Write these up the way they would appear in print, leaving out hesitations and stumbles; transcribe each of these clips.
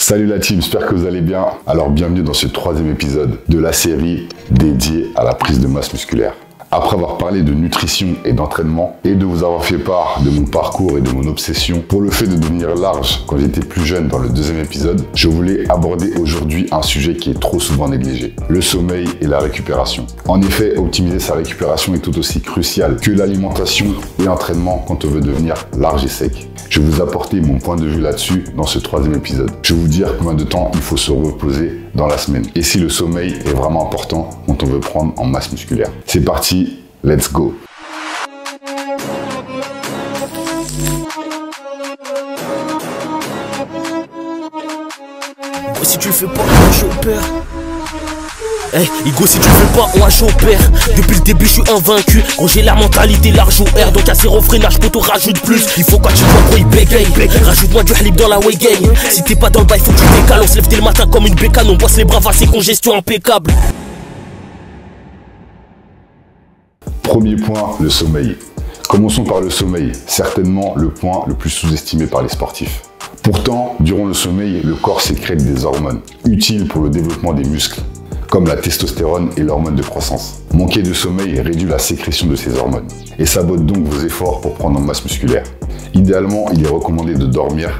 Salut la team, j'espère que vous allez bien. Alors bienvenue dans ce troisième épisode de la série dédiée à la prise de masse musculaire. Après avoir parlé de nutrition et d'entraînement et de vous avoir fait part de mon parcours et de mon obsession pour le fait de devenir large quand j'étais plus jeune dans le deuxième épisode, je voulais aborder aujourd'hui un sujet qui est trop souvent négligé, le sommeil et la récupération. En effet, optimiser sa récupération est tout aussi crucial que l'alimentation et l'entraînement quand on veut devenir large et sec. Je vais vous apporter mon point de vue là-dessus dans ce troisième épisode. Je vais vous dire combien de temps il faut se reposer dans la semaine et si le sommeil est vraiment important quand on veut prendre en masse musculaire. C'est parti, let's go! Si tu le fais pas, on a chaud peur. Hey, Igo, si tu le fais pas, on a chaud peur. Depuis le début, je suis invaincu. Gros, j'ai la mentalité large au air. Donc à zéro freinage, poto rajoute plus. Il faut quand tu vois gros, il bégaye. Rajoute-moi du halib dans la way gang. Si t'es pas dans le bail, faut que tu décales. On se lève dès le matin comme une bécane. On bosse les bras, c'est congestion impeccable. Premier point, le sommeil. Commençons par le sommeil, certainement le point le plus sous-estimé par les sportifs. Pourtant, durant le sommeil, le corps sécrète des hormones, utiles pour le développement des muscles, comme la testostérone et l'hormone de croissance. Manquer de sommeil réduit la sécrétion de ces hormones et sabote donc vos efforts pour prendre en masse musculaire. Idéalement, il est recommandé de dormir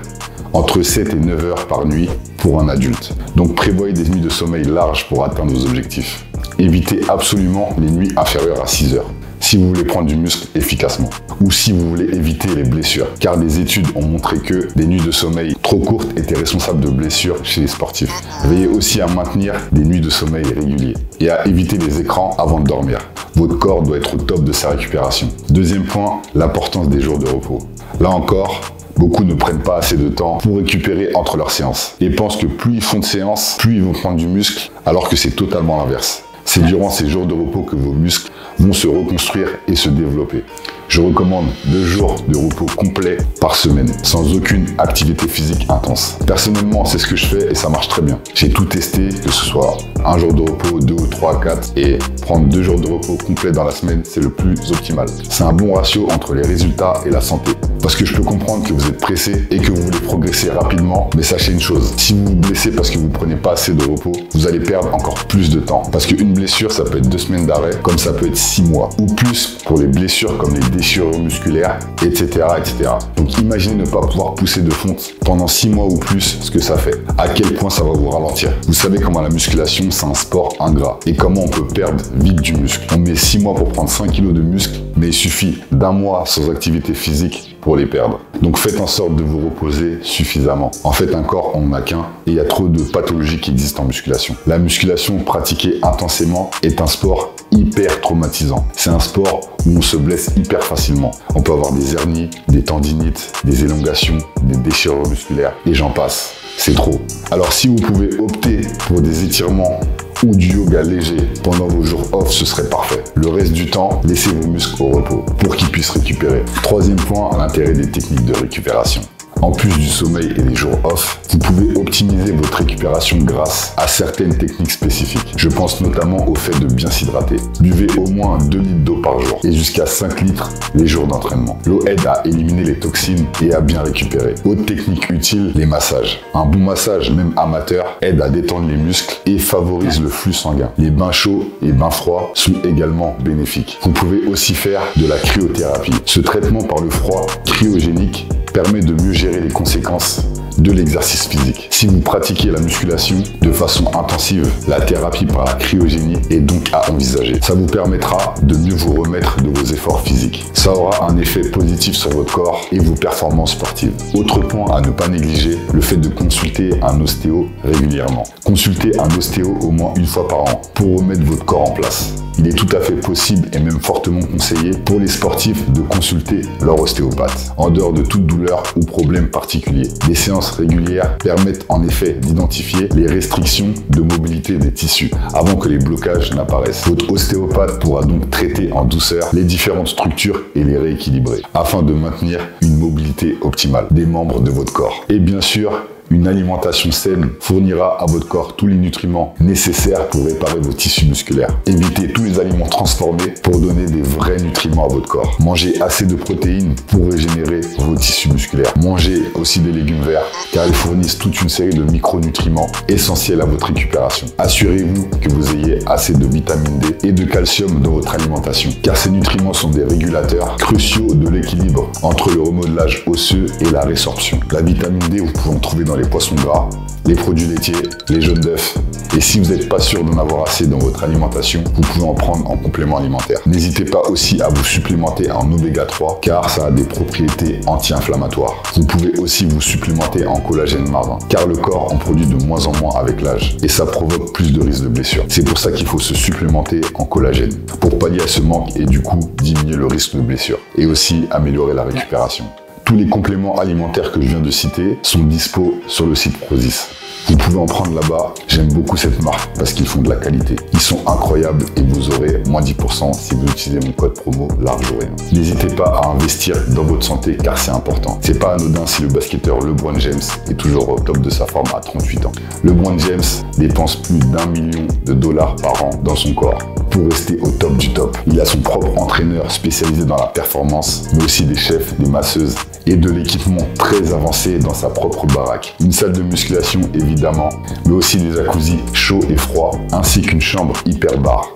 entre 7 et 9 heures par nuit pour un adulte. Donc prévoyez des nuits de sommeil larges pour atteindre vos objectifs. Évitez absolument les nuits inférieures à 6 heures si vous voulez prendre du muscle efficacement ou si vous voulez éviter les blessures, car des études ont montré que des nuits de sommeil trop courtes étaient responsables de blessures chez les sportifs. Veillez aussi à maintenir des nuits de sommeil réguliers et à éviter les écrans avant de dormir. Votre corps doit être au top de sa récupération. Deuxième point, l'importance des jours de repos. Là encore, beaucoup ne prennent pas assez de temps pour récupérer entre leurs séances et pensent que plus ils font de séances, plus ils vont prendre du muscle, alors que c'est totalement l'inverse. C'est durant ces jours de repos que vos muscles vont se reconstruire et se développer. Je recommande 2 jours de repos complet par semaine, sans aucune activité physique intense. Personnellement, c'est ce que je fais et ça marche très bien. J'ai tout testé, que ce soit un jour de repos, 2 ou 3, 4, et prendre 2 jours de repos complets dans la semaine, c'est le plus optimal. C'est un bon ratio entre les résultats et la santé. Parce que je peux comprendre que vous êtes pressé et que vous voulez progresser rapidement, mais sachez une chose, si vous vous blessez parce que vous ne prenez pas assez de repos, vous allez perdre encore plus de temps. Parce qu'une blessure, ça peut être 2 semaines d'arrêt, comme ça peut être 6 mois, ou plus pour les blessures comme les déchirures musculaires, etc., etc. Donc imaginez ne pas pouvoir pousser de fonte pendant 6 mois ou plus, ce que ça fait. À quel point ça va vous ralentir. Vous savez comment la musculation, c'est un sport ingrat. Et comment on peut perdre vite du muscle. On met 6 mois pour prendre 5 kilos de muscle, mais il suffit d'1 mois sans activité physique pour les perdre. Donc faites en sorte de vous reposer suffisamment. En fait, un corps, on n'en a qu'un et il y a trop de pathologies qui existent en musculation. La musculation pratiquée intensément est un sport hyper traumatisant. C'est un sport où on se blesse hyper facilement. On peut avoir des hernies, des tendinites, des élongations, des déchirures musculaires et j'en passe. C'est trop. Alors si vous pouvez opter pour des étirements ou du yoga léger pendant vos jours off, ce serait parfait. Le reste du temps, laissez vos muscles au repos pour qu'ils puissent récupérer. Troisième point, l'intérêt des techniques de récupération. En plus du sommeil et des jours off, vous pouvez optimiser votre récupération grâce à certaines techniques spécifiques. Je pense notamment au fait de bien s'hydrater. Buvez au moins 2 litres d'eau par jour et jusqu'à 5 litres les jours d'entraînement. L'eau aide à éliminer les toxines et à bien récupérer. Autre technique utile, les massages. Un bon massage, même amateur, aide à détendre les muscles et favorise le flux sanguin. Les bains chauds et bains froids sont également bénéfiques. Vous pouvez aussi faire de la cryothérapie. Ce traitement par le froid cryogénique permet de mieux gérer les conséquences de l'exercice physique. Si vous pratiquez la musculation de façon intensive, la thérapie par la cryogénie est donc à envisager. Ça vous permettra de mieux vous remettre de vos efforts physiques. Ça aura un effet positif sur votre corps et vos performances sportives. Autre point à ne pas négliger, le fait de consulter un ostéo régulièrement. Consultez un ostéo au moins 1 fois par an pour remettre votre corps en place. Il est tout à fait possible et même fortement conseillé pour les sportifs de consulter leur ostéopathe, en dehors de toute douleur ou problème particulier. Des séances régulières permettent en effet d'identifier les restrictions de mobilité des tissus avant que les blocages n'apparaissent. Votre ostéopathe pourra donc traiter en douceur les différentes structures et les rééquilibrer afin de maintenir une mobilité optimale des membres de votre corps. Et bien sûr, Une alimentation saine fournira à votre corps tous les nutriments nécessaires pour réparer vos tissus musculaires. Évitez tous les aliments transformés pour donner des vrais nutriments à votre corps. Mangez assez de protéines pour régénérer vos tissus musculaires. Mangez aussi des légumes verts car ils fournissent toute une série de micronutriments essentiels à votre récupération. Assurez-vous que vous ayez assez de vitamine D et de calcium dans votre alimentation car ces nutriments sont des régulateurs cruciaux de l'équilibre entre le remodelage osseux et la résorption. La vitamine D, vous pouvez en trouver dans les poissons gras, les produits laitiers, les jaunes d'œufs. Et si vous n'êtes pas sûr d'en avoir assez dans votre alimentation, vous pouvez en prendre en complément alimentaire. N'hésitez pas aussi à vous supplémenter en oméga 3 car ça a des propriétés anti-inflammatoires. Vous pouvez aussi vous supplémenter en collagène marin car le corps en produit de moins en moins avec l'âge et ça provoque plus de risques de blessures. C'est pour ça qu'il faut se supplémenter en collagène pour pallier à ce manque et du coup diminuer le risque de blessure et aussi améliorer la récupération. Tous les compléments alimentaires que je viens de citer sont dispo sur le site Prozis. Vous pouvez en prendre là-bas. J'aime beaucoup cette marque parce qu'ils font de la qualité. Ils sont incroyables et vous aurez moins 10% si vous utilisez mon code promo LARGEAURIEN. N'hésitez pas à investir dans votre santé car c'est important. C'est pas anodin si le basketteur LeBron James est toujours au top de sa forme à 38 ans. LeBron James dépense plus d'1 million de dollars par an dans son corps pour rester au top du top. Il a son propre entraîneur spécialisé dans la performance, mais aussi des chefs, des masseuses et de l'équipement très avancé dans sa propre baraque. Une salle de musculation évidemment, mais aussi des jacuzzis chauds et froids, ainsi qu'une chambre hyperbar.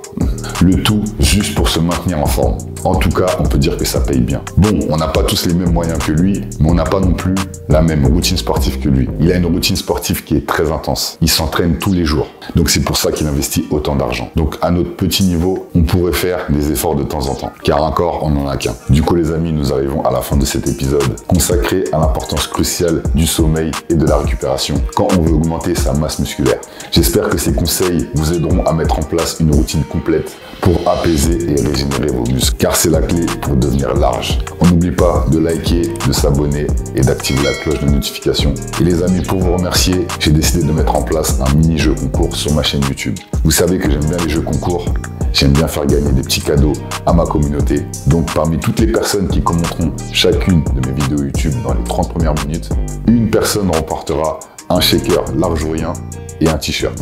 Le tout juste pour se maintenir en forme. En tout cas, on peut dire que ça paye bien. Bon, on n'a pas tous les mêmes moyens que lui, mais on n'a pas non plus la même routine sportive que lui. Il a une routine sportive qui est très intense. Il s'entraîne tous les jours. Donc c'est pour ça qu'il investit autant d'argent. Donc à notre petit niveau, on pourrait faire des efforts de temps en temps. Car un corps, on n'en a qu'un. Du coup les amis, nous arrivons à la fin de cet épisode consacré à l'importance cruciale du sommeil et de la récupération quand on veut augmenter sa masse musculaire. J'espère que ces conseils vous aideront à mettre en place une routine complète pour apaiser et régénérer vos muscles, car c'est la clé pour devenir large. On n'oublie pas de liker, de s'abonner et d'activer la cloche de notification. Et les amis, pour vous remercier, j'ai décidé de mettre en place un mini-jeu concours sur ma chaîne YouTube. Vous savez que j'aime bien les jeux concours, j'aime bien faire gagner des petits cadeaux à ma communauté. Donc parmi toutes les personnes qui commenteront chacune de mes vidéos YouTube dans les 30 premières minutes, une personne remportera un shaker largeaurien et un t-shirt.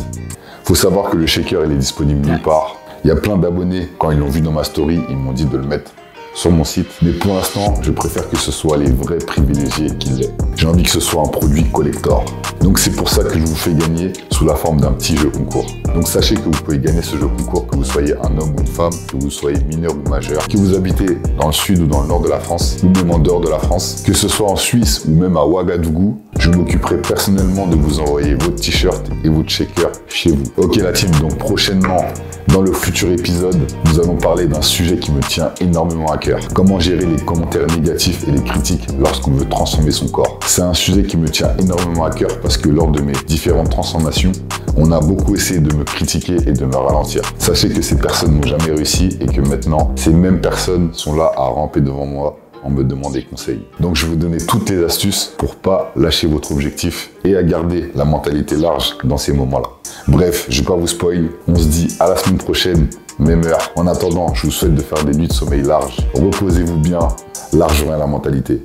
Faut savoir que le shaker, il est disponible nulle part. Il y a plein d'abonnés, quand ils l'ont vu dans ma story, ils m'ont dit de le mettre sur mon site. Mais pour l'instant, je préfère que ce soit les vrais privilégiés qui l'aient. J'ai envie que ce soit un produit collector. Donc c'est pour ça que je vous fais gagner sous la forme d'un petit jeu concours. Donc sachez que vous pouvez gagner ce jeu concours, que vous soyez un homme ou une femme, que vous soyez mineur ou majeur, que vous habitez dans le sud ou dans le nord de la France, ou même en dehors de la France, que ce soit en Suisse ou même à Ouagadougou. Je m'occuperai personnellement de vous envoyer votre t-shirt et votre shaker chez vous. Ok la team, donc prochainement, dans le futur épisode, nous allons parler d'un sujet qui me tient énormément à cœur. Comment gérer les commentaires négatifs et les critiques lorsqu'on veut transformer son corps. C'est un sujet qui me tient énormément à cœur parce que lors de mes différentes transformations, on a beaucoup essayé de me critiquer et de me ralentir. Sachez que ces personnes n'ont jamais réussi et que maintenant, ces mêmes personnes sont là à ramper devant moi en me demandant des conseils. Donc je vais vous donner toutes les astuces pour pas lâcher votre objectif et à garder la mentalité large dans ces moments-là. Bref, je vais pas vous spoil, on se dit à la semaine prochaine, même heure. En attendant, je vous souhaite de faire des nuits de sommeil larges. Reposez-vous bien, large à la mentalité.